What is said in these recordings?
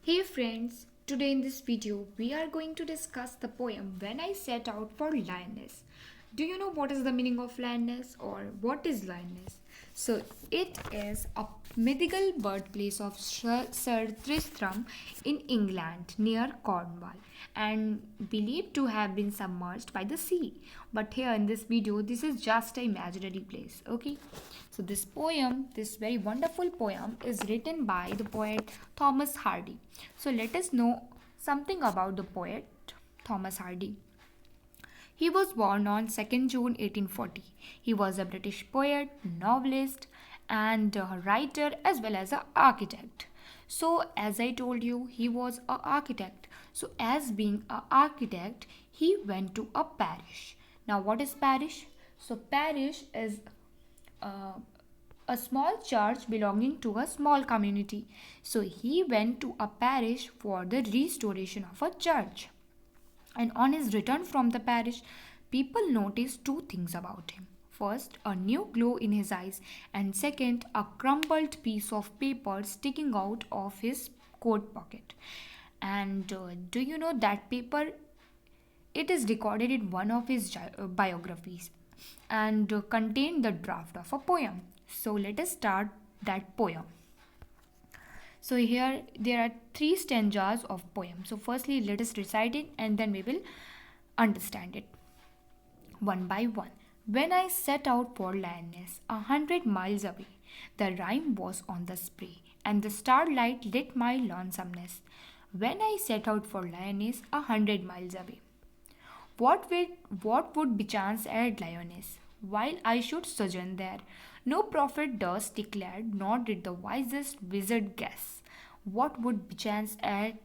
Hey friends, today in this video we are going to discuss the poem When I Set Out for Lyonnesse. Do you know what is the meaning of Lyonnesse or what is Lyonnesse? So it is a mythical birthplace of Sir Tristram in England near Cornwall and believed to have been submerged by the sea. But here in this video this is just an imaginary place, okay? So this poem, this very wonderful poem is written by the poet Thomas Hardy. So let us know something about the poet Thomas Hardy. He was born on 2nd June 1840. He was a British poet, novelist, and a writer as well as an architect. So, as I told you, he was an architect. So, as being an architect, he went to a parish. Now, what is parish? So, parish is uh, a small church belonging to a small community. So, he went to a parish for the restoration of a church. And on his return from the parish, people noticed two things about him. First, a new glow in his eyes, and second, a crumpled piece of paper sticking out of his coat pocket. And do you know that paper? It is recorded in one of his biographies and contained the draft of a poem. So let us start that poem. So here there are three stanzas of poem. So firstly let us recite it and then we will understand it one by one. When I set out for Lyonnesse, 100 miles away, the rime was on the spray, and the starlight lit my lonesomeness. When I set out for Lyonnesse, 100 miles away. What would bechance at Lyonnesse, while I should sojourn there? No prophet durst declare, nor did the wisest wizard guess. What would bechance at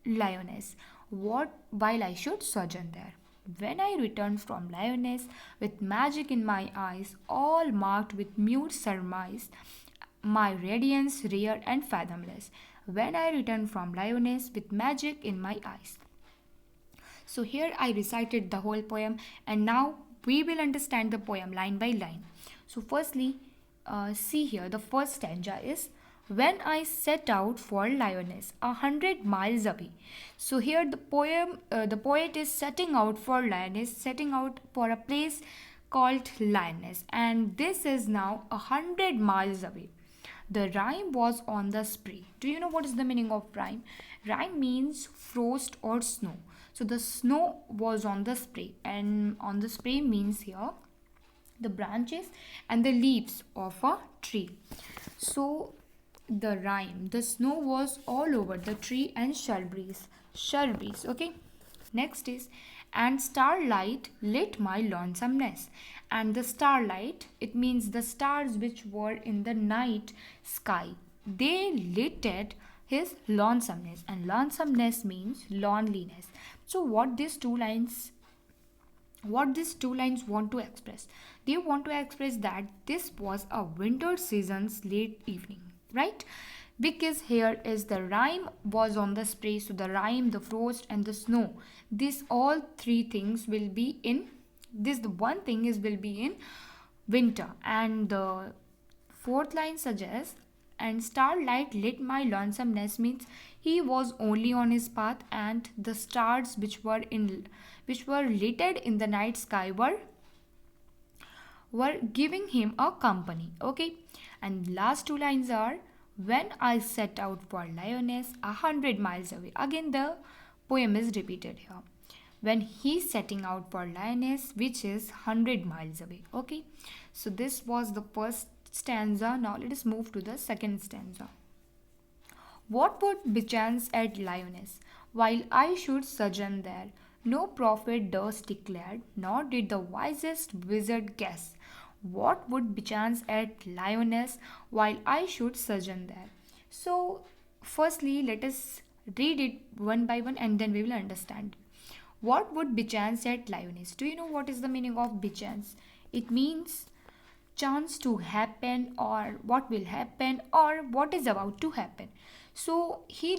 Lyonnesse, what while I should sojourn there? When I returned from Lyonnesse with magic in my eyes, all marked with mute surmise, my radiance rare and fathomless. When I returned from Lyonnesse with magic in my eyes. So here I recited the whole poem and now we will understand the poem line by line. So firstly, see here the first stanza is when I set out for Lyonnesse, 100 miles away. So here the poet is setting out for Lyonnesse, setting out for a place called Lyonnesse, and this is now 100 miles away. The rime was on the spray. Do you know what is the meaning of rime? Rime means frost or snow. So the snow was on the spray, and on the spray means here the branches and the leaves of a tree. So the rhyme, the snow was all over the tree and shrubberies. Okay. Next is and starlight lit my lonesomeness. And the starlight, it means the stars which were in the night sky, they lit at his lonesomeness, and lonesomeness means loneliness. So what these two lines want to express, they want to express that this was a winter season's late evening, right? Because here is the rhyme was on the spray, so the rhyme, the frost and the snow, this all three things will be in this, the one thing is will be in winter. And the fourth line suggests and starlight lit my lonesomeness means he was only on his path, and the stars which were lit in the night sky were giving him a company. Okay. And last two lines are when I set out for Lyonnesse, 100 miles away. Again the poem is repeated here. When he's setting out for Lyonnesse, which is 100 miles away. Okay. So this was the first stanza. Now let us move to the second stanza. What would bechance at Lyonnesse, while I should sojourn there? No prophet durst declare, nor did the wisest wizard guess. What would bechance at Lyonnesse, while I should sojourn there? So, firstly, let us read it one by one and then we will understand. What would bechance at Lyonnesse? Do you know what is the meaning of bechance? It means chance to happen, or what will happen, or what is about to happen. So he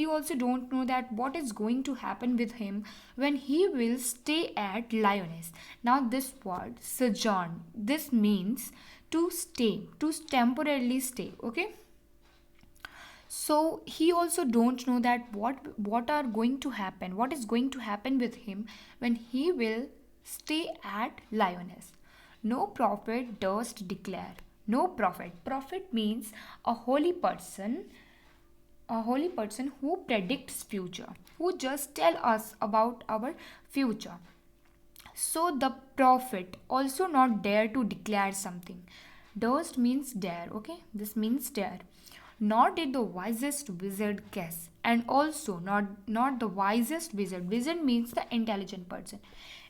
also don't know that what is going to happen with him when he will stay at Lyonnesse. Now this word sojourn, this means to stay, to temporarily stay. Okay. So he also don't know that what are going to happen, what is going to happen with him when he will stay at Lyonnesse. No prophet durst declare. No prophet means a holy person, a holy person who predicts future, who just tell us about our future. So the prophet also not dare to declare something. Durst means dare, okay? This means dare. Nor did the wisest wizard guess. And also not the wisest wizard. Wizard means the intelligent person.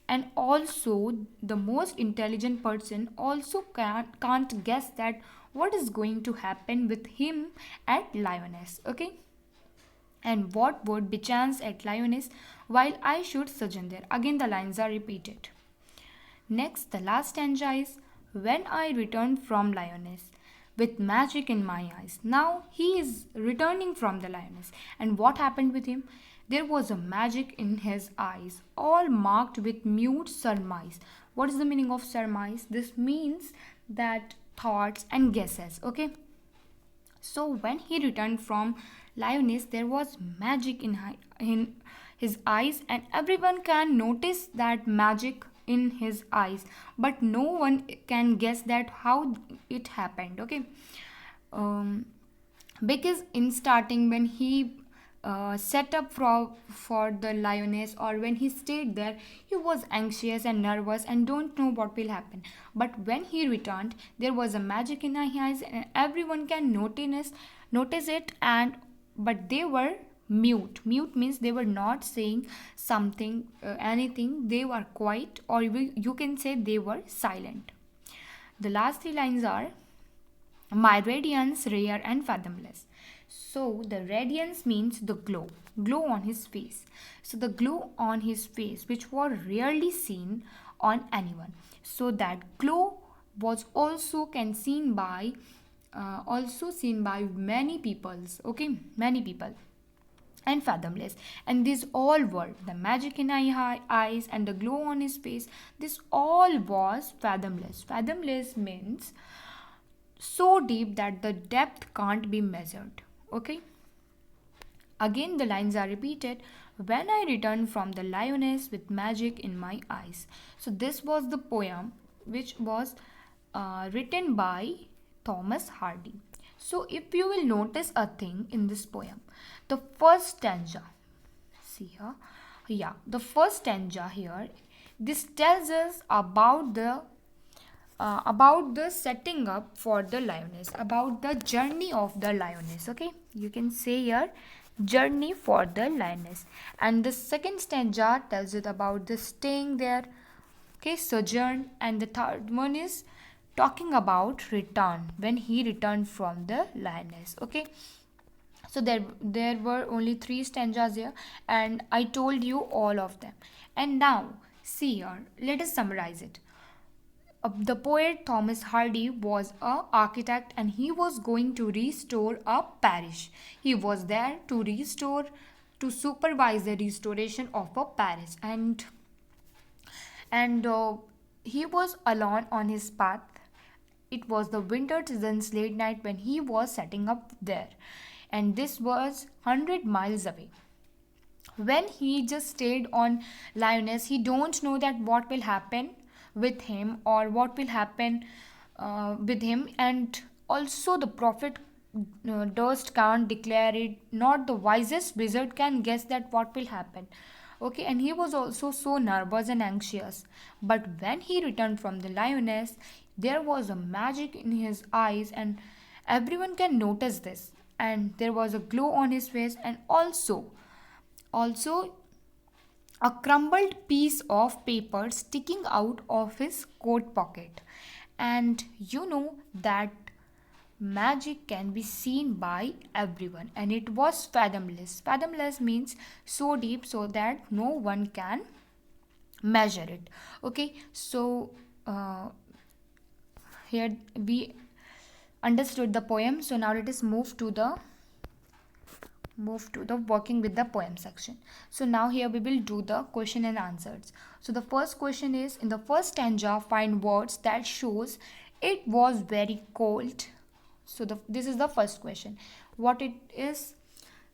And also the most intelligent person also can't guess that what is going to happen with him at Lyonnesse. Okay? And what would be chance at Lyonnesse while I should sojourn there? Again the lines are repeated. Next, the last stanza is when I returned from Lyonnesse with magic in my eyes. Now he is returning from the Lyonnesse. And what happened with him? There was a magic in his eyes, all marked with mute surmise. What is the meaning of surmise? This means that thoughts and guesses. Okay. So when he returned from Lyonnesse, there was magic in his eyes, and everyone can notice that magic in his eyes, but no one can guess that how it happened. Okay, um, because in starting when he set up for the Lyonnesse, or when he stayed there, he was anxious and nervous and don't know what will happen. But when he returned, there was a magic in his eyes and everyone can notice it. And but they were mute means they were not saying something, anything. They were quiet, or you can say they were silent. The last three lines are my radiance rare and fathomless. So the radiance means the glow on his face. So the glow on his face, which was rarely seen on anyone. So that glow was also seen by many peoples. Okay, many people. And fathomless, and this all were the magic in eyes and the glow on his face. This all was fathomless. Fathomless means so deep that the depth can't be measured. Okay, again the lines are repeated. When I returned from the Lyonnesse with magic in my eyes. So this was the poem which was written by Thomas Hardy. So if you will notice a thing in this poem, the first stanza, see here, yeah, the first stanza here, this tells us about the setting up for the Lyonnesse, about the journey of the Lyonnesse. Okay, you can say here journey for the Lyonnesse. And the second stanza tells it about the staying there, okay, sojourn. And the third one is talking about return, when he returned from the Lyonnesse. Okay, so there were only three stanzas here, and I told you all of them. And now see here, let us summarize it. The poet Thomas Hardy was an architect, and he was going to restore a parish. He was there to restore, to supervise the restoration of a parish. And he was alone on his path. It was the winter season's late night when he was setting up there, and this was 100 miles away. When he just stayed on Lyonnesse, he don't know that what will happen with him, or what will happen with him. And also the prophet Durst can't declare it, not the wisest wizard can guess that what will happen. Okay, and he was also so nervous and anxious. But when he returned from the Lyonnesse, there was a magic in his eyes, and everyone can notice this. And there was a glow on his face, and also a crumbled piece of paper sticking out of his coat pocket. And you know that magic can be seen by everyone, and it was fathomless. Fathomless means so deep so that no one can measure it. Okay, so here we understood the poem. So now let us move to the working with the poem section. So now here we will do the question and answers. So the first question is, in the first stanza find words that shows it was very cold. So this is the first question. what it is.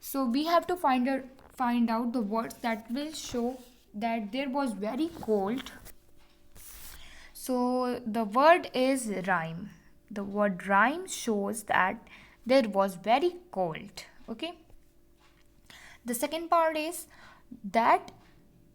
So we have to find out the words that will show that there was very cold. So the word is rhyme. The word rhyme shows that there was very cold. Okay. The second part is that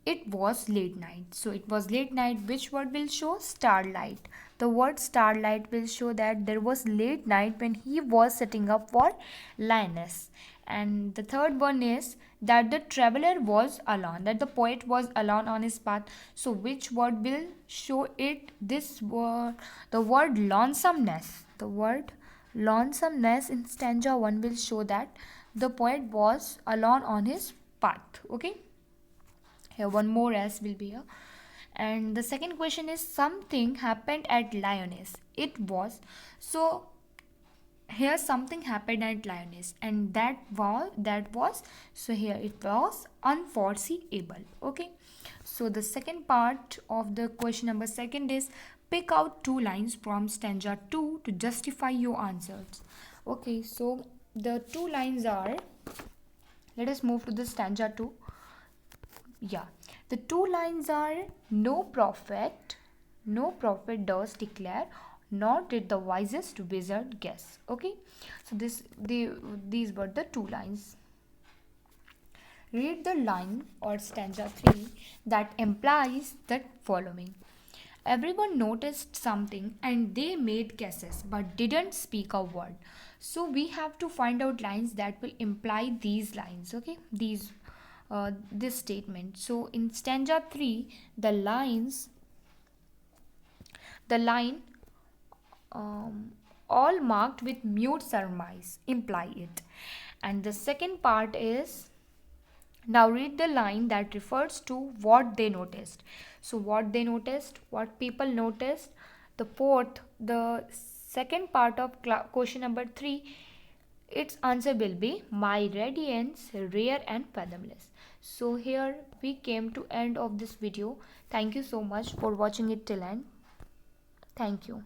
it was late night. So it was late night. Which word will show? Starlight. The word starlight will show that there was late night when he was setting up for Lyonnesse. And the third one is that the traveler was alone, that the poet was alone on his path. So which word will show it? This word, the word lonesomeness. The word lonesomeness in stanza 1 will show that the poet was alone on his path. Okay. Here one more s will be here. And the second question is something happened at Lyonnesse. It was, so here something happened at Lyonnesse, and that was so here it was unforeseeable. Okay. So the second part of the question number second is pick out two lines from stanza 2 to justify your answers. Okay, so the two lines are, let us move to the stanza 2. Yeah, the two lines are no prophet does declare, nor did the wisest wizard guess. Okay, so these were the two lines. Read the line or stanza 3 that implies the following. Everyone noticed something and they made guesses but didn't speak a word. So we have to find out lines that will imply these lines. Okay, this statement. So in stanza 3, the line all marked with mute surmise imply it. And the second part is, now read the line that refers to what they noticed. So what they noticed, what people noticed. The second part of question number 3, its answer will be my radiance rare and fathomless. So here we came to end of this video. Thank you so much for watching it till end. Thank you.